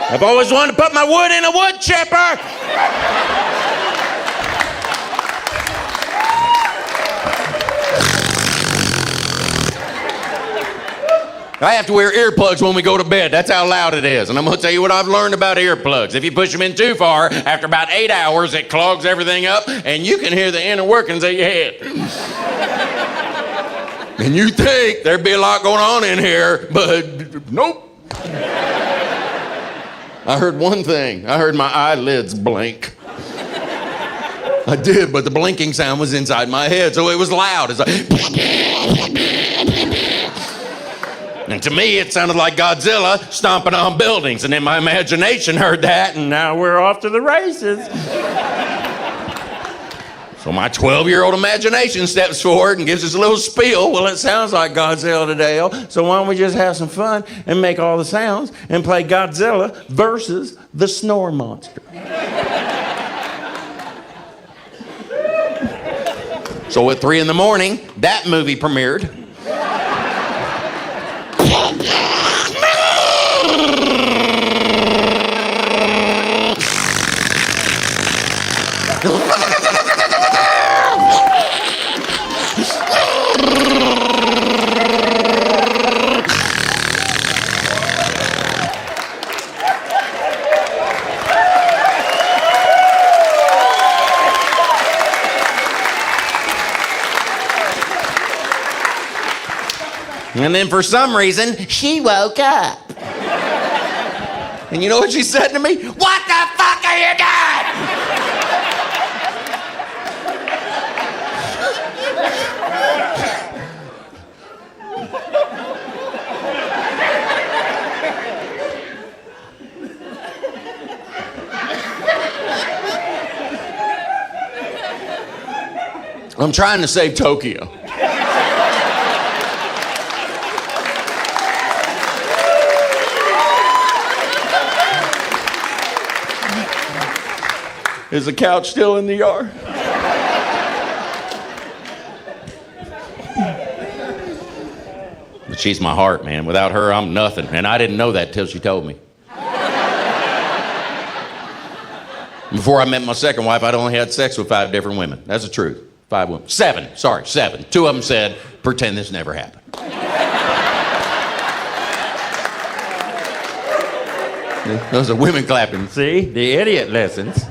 I've always wanted to put my wood in a wood chipper. I have to wear earplugs when we go to bed. That's how loud it is. And I'm going to tell you what I've learned about earplugs. If you push them in too far, after about 8 hours, it clogs everything up, and you can hear the inner workings of your head. And you think there'd be a lot going on in here, but nope. I heard one thing. I heard my eyelids blink. I did, but the blinking sound was inside my head, so it was loud. It's like... And to me, it sounded like Godzilla stomping on buildings. And then my imagination heard that, and now we're off to the races. So my 12-year-old imagination steps forward and gives us a little spiel. Well, it sounds like Godzilla today, so why don't we just have some fun and make all the sounds and play Godzilla versus the Snore Monster? So at 3 in the morning, that movie premiered. And then for some reason, she woke up. And you know what she said to me? What the fuck are you doing? I'm trying to save Tokyo. Is the couch still in the yard? But she's my heart, man. Without her, I'm nothing. And I didn't know that till she told me. Before I met my second wife, I'd only had sex with 5 different women. That's the truth. 5 women. 7. Sorry, 7. 2 of them said, pretend this never happened. Those are women clapping. See? The idiot lessons.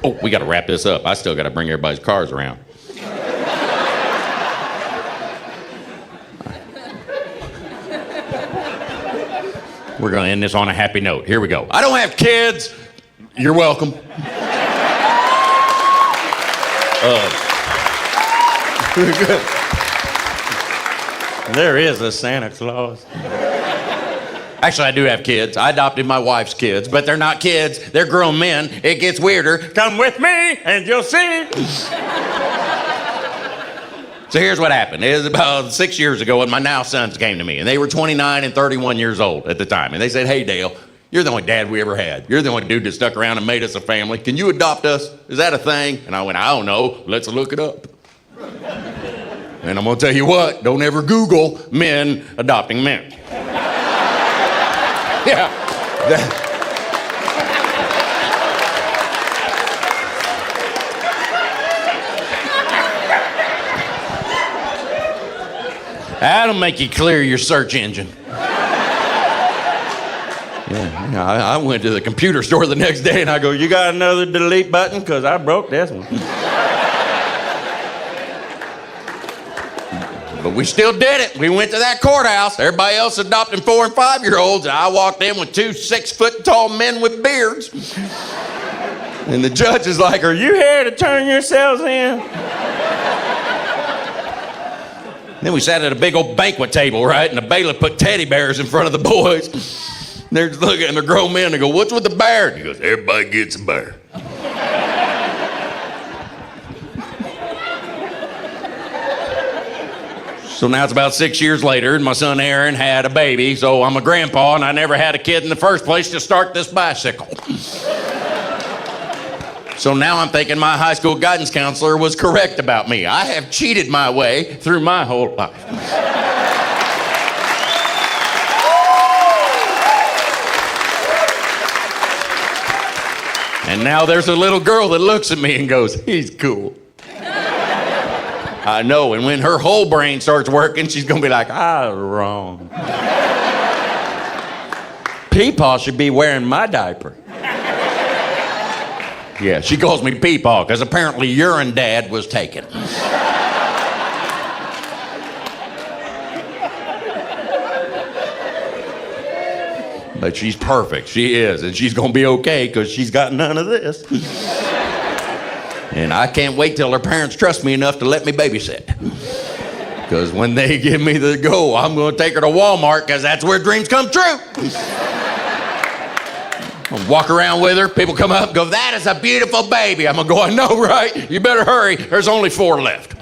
Oh, we got to wrap this up. I still got to bring everybody's cars around. We're going to end this on a happy note. Here we go. I don't have kids. You're welcome. There is a Santa Claus. Actually, I do have kids. I adopted my wife's kids, but they're not kids. They're grown men. It gets weirder. Come with me and you'll see. So here's what happened. It was about 6 years ago when my now sons came to me, and they were 29 and 31 years old at the time. And they said, hey, Dale, you're the only dad we ever had. You're the only dude that stuck around and made us a family. Can you adopt us? Is that a thing? And I went, I don't know. Let's look it up. And I'm going to tell you what, don't ever Google men adopting men. Yeah. That'll make you clear your search engine. Yeah, I went to the computer store the next day and I go, you got another delete button? Because I broke this one. But we still did it. We went to that courthouse. Everybody else adopting 4 and 5-year-olds. And I walked in with 2 6-foot-tall men with beards. And the judge is like, are you here to turn yourselves in? Then we sat at a big old banquet table, right? And the bailiff put teddy bears in front of the boys. And they're looking at the grown men. They go, what's with the bear? And he goes, everybody gets a bear. So now it's about 6 years later, and my son Aaron had a baby, so I'm a grandpa, and I never had a kid in the first place to start this bicycle. So now I'm thinking my high school guidance counselor was correct about me. I have cheated my way through my whole life. And now there's a little girl that looks at me and goes, he's cool. I know, and when her whole brain starts working, she's gonna be like, I was wrong. Peepaw should be wearing my diaper. Yeah, she calls me Peepaw, because apparently urine dad was taken. But she's perfect, she is, and she's gonna be okay, because she's got none of this. And I can't wait till her parents trust me enough to let me babysit. Because when they give me the go, I'm going to take her to Walmart because that's where dreams come true. I'll walk around with her. People come up and go, that is a beautiful baby. I'm going to go, I know, right? You better hurry. There's only 4 left.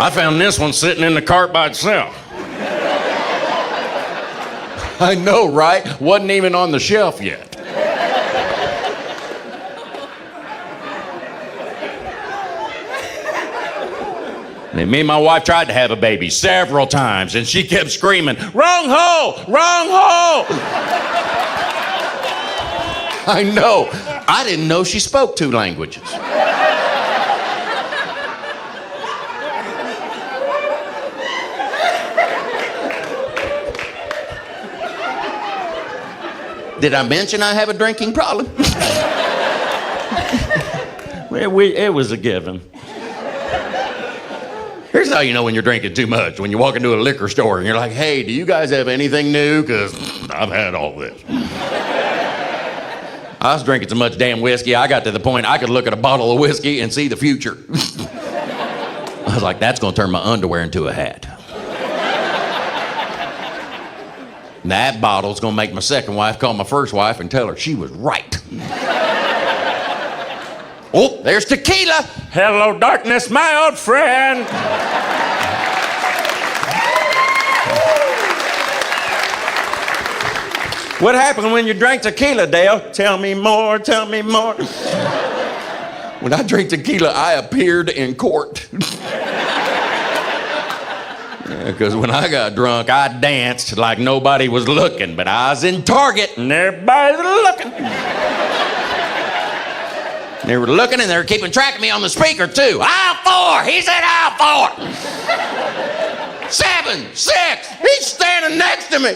I found this one sitting in the cart by itself. I know, right? Wasn't even on the shelf yet. And me and my wife tried to have a baby several times, and she kept screaming, "Wrong hole! Wrong hole!" I know. I didn't know she spoke 2 languages. Did I mention I have a drinking problem? It was a given. Here's how you know when you're drinking too much. When you walk into a liquor store and you're like, "Hey, do you guys have anything new? Because I've had all this." I was drinking so much damn whiskey, I got to the point I could look at a bottle of whiskey and see the future. I was like, that's going to turn my underwear into a hat. And that bottle's going to make my second wife call my first wife and tell her she was right. Oh, there's tequila. Hello, darkness, my old friend. What happened when you drank tequila, Dale? Tell me more, tell me more. When I drink tequila, I appeared in court. Because when I got drunk, I danced like nobody was looking, but I was in Target and everybody's looking. They were looking and they were keeping track of me on the speaker too. Aisle 4, he said aisle 4. 7, 6, he's standing next to me.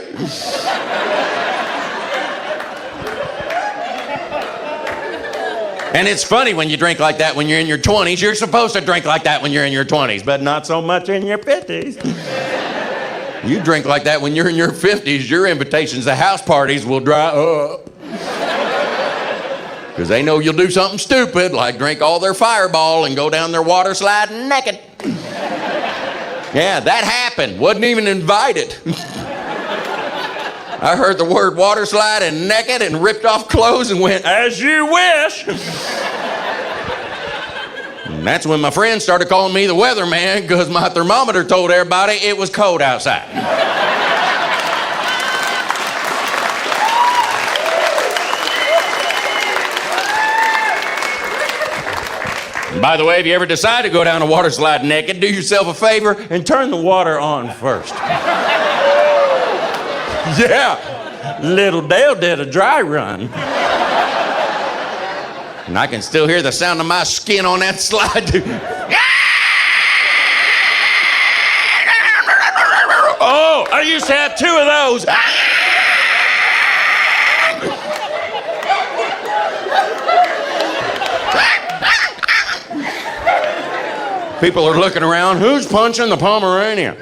And it's funny when you drink like that when you're in your 20s. You're supposed to drink like that when you're in your 20s, but not so much in your 50s. You drink like that when you're in your 50s, your invitations to house parties will dry up. Because they know you'll do something stupid, like drink all their Fireball and go down their water slide naked. Yeah, that happened. Wasn't even invited. I heard the word water slide and naked and ripped off clothes and went, "As you wish." And that's when my friends started calling me the weatherman because my thermometer told everybody it was cold outside. By the way, if you ever decide to go down a water slide naked, do yourself a favor and turn the water on first. Yeah, little Dale did a dry run. And I can still hear the sound of my skin on that slide. Oh, I used to have 2 of those. People are looking around. Who's punching the Pomeranian?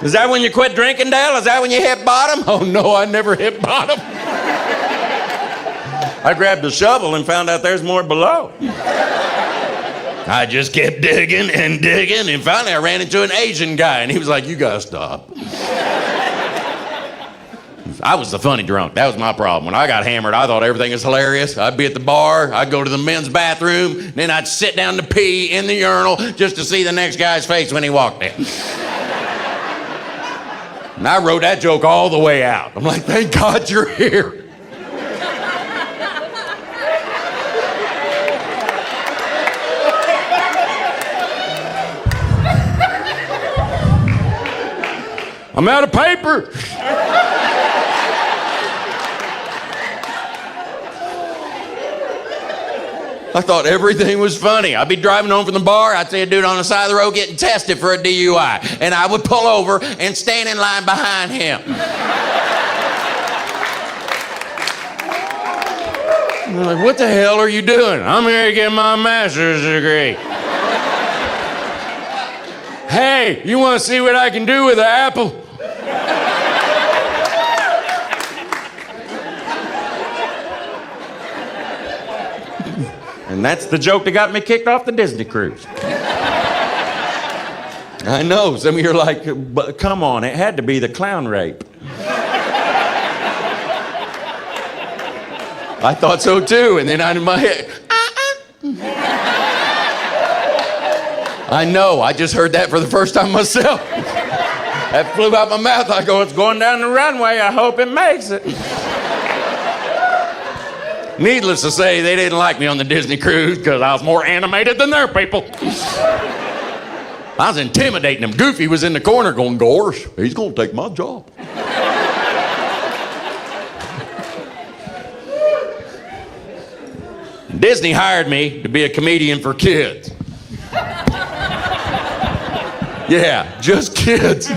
Is that when you quit drinking, Dale? Is that when you hit bottom? Oh, no, I never hit bottom. I grabbed a shovel and found out there's more below. I just kept digging, and finally I ran into an Asian guy, and he was like, "You gotta stop." I was the funny drunk. That was my problem. When I got hammered, I thought everything was hilarious. I'd be at the bar, I'd go to the men's bathroom, then I'd sit down to pee in the urinal just to see the next guy's face when he walked in. And I wrote that joke all the way out. I'm like, thank God you're here. I'm out of paper. I thought everything was funny. I'd be driving home from the bar, I'd see a dude on the side of the road getting tested for a DUI, and I would pull over and stand in line behind him. I'm like, what the hell are you doing? I'm here to get my master's degree. Hey, you want to see what I can do with an apple? And that's the joke that got me kicked off the Disney cruise. I know, some of you are like, But come on, it had to be the clown rape. I thought so too, and then in my head, I know. I just heard that for the first time myself. That flew out my mouth. I go, it's going down the runway. I hope it makes it. Needless to say, they didn't like me on the Disney cruise because I was more animated than their people. I was intimidating them. Goofy was in the corner going, gosh, he's going to take my job. Disney hired me to be a comedian for kids. Yeah, just kids.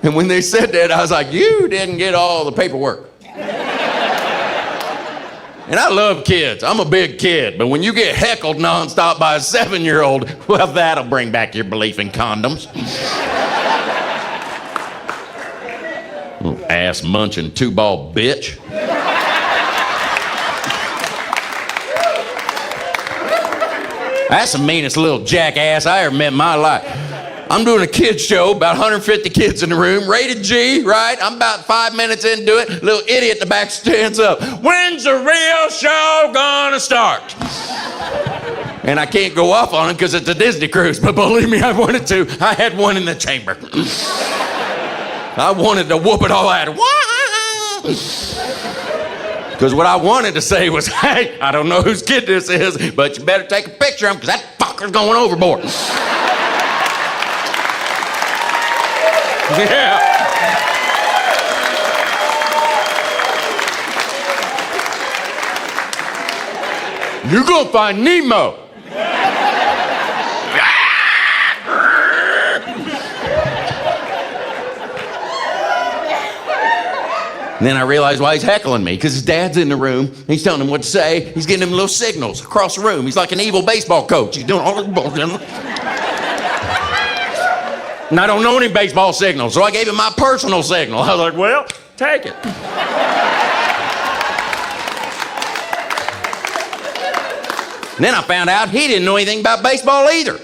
And when they said that, I was like, you didn't get all the paperwork. And I love kids. I'm a big kid. But when you get heckled nonstop by a 7-year-old, well, that'll bring back your belief in condoms. Little ass-munching two-ball bitch. That's the meanest little jackass I ever met in my life. I'm doing a kids show, about 150 kids in the room, rated G, right? I'm about 5 minutes into it. Little idiot in the back stands up. When's the real show gonna start? And I can't go off on him because it's a Disney cruise, but believe me, I wanted to. I had one in the chamber. I wanted to whoop it all out. Because what I wanted to say was, hey, I don't know whose kid this is, but you better take a picture of him because that fucker's going overboard. Yeah. You're gonna find Nemo. And then I realized why he's heckling me, because his dad's in the room. He's telling him what to say. He's getting him little signals across the room. He's like an evil baseball coach. He's doing all this bullshit. And I don't know any baseball signals, so I gave him my personal signal. I was like, well, take it. And then I found out he didn't know anything about baseball either.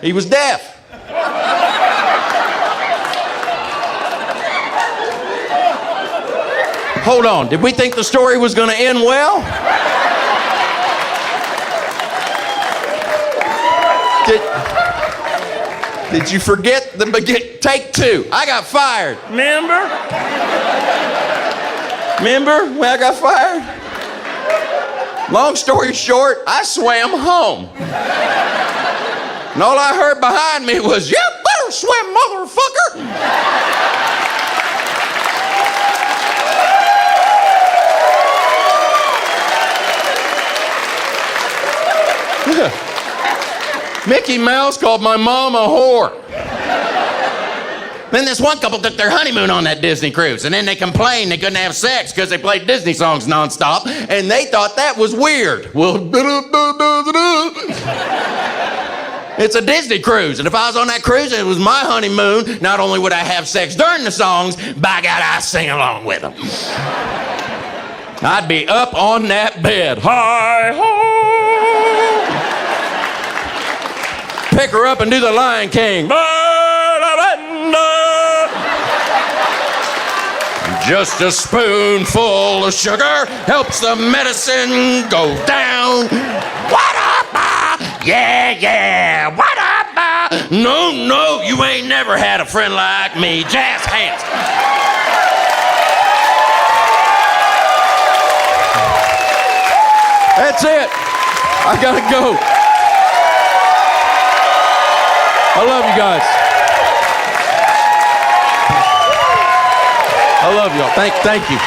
He was deaf. Hold on, did we think the story was gonna end well? Did you forget the beginning? Take two. I got fired. Remember? Remember when I got fired? Long story short, I swam home. And all I heard behind me was, you better swim, motherfucker. Mickey Mouse called my mom a whore. Then this one couple took their honeymoon on that Disney cruise, and then they complained they couldn't have sex because they played Disney songs nonstop, and they thought that was weird. Well, it's a Disney cruise, and if I was on that cruise and it was my honeymoon, not only would I have sex during the songs, by God, I'd sing along with them. I'd be up on that bed. Hi-ho! Pick her up and do the Lion King. Just a spoonful of sugar helps the medicine go down. What up, yeah, yeah, what up, no, no, you ain't never had a friend like me. Jazz hands. That's it. I gotta go. I love you guys. I love y'all. Thank you.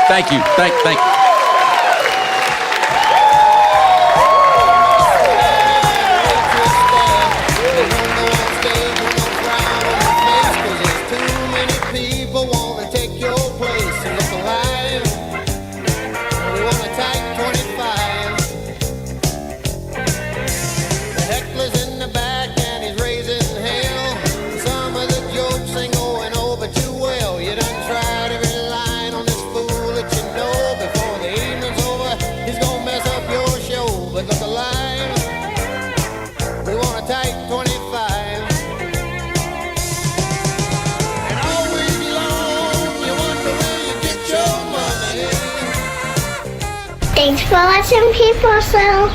Thank you. Thank you. Tried every line on this fool that you know before Thanks for watching, people. So,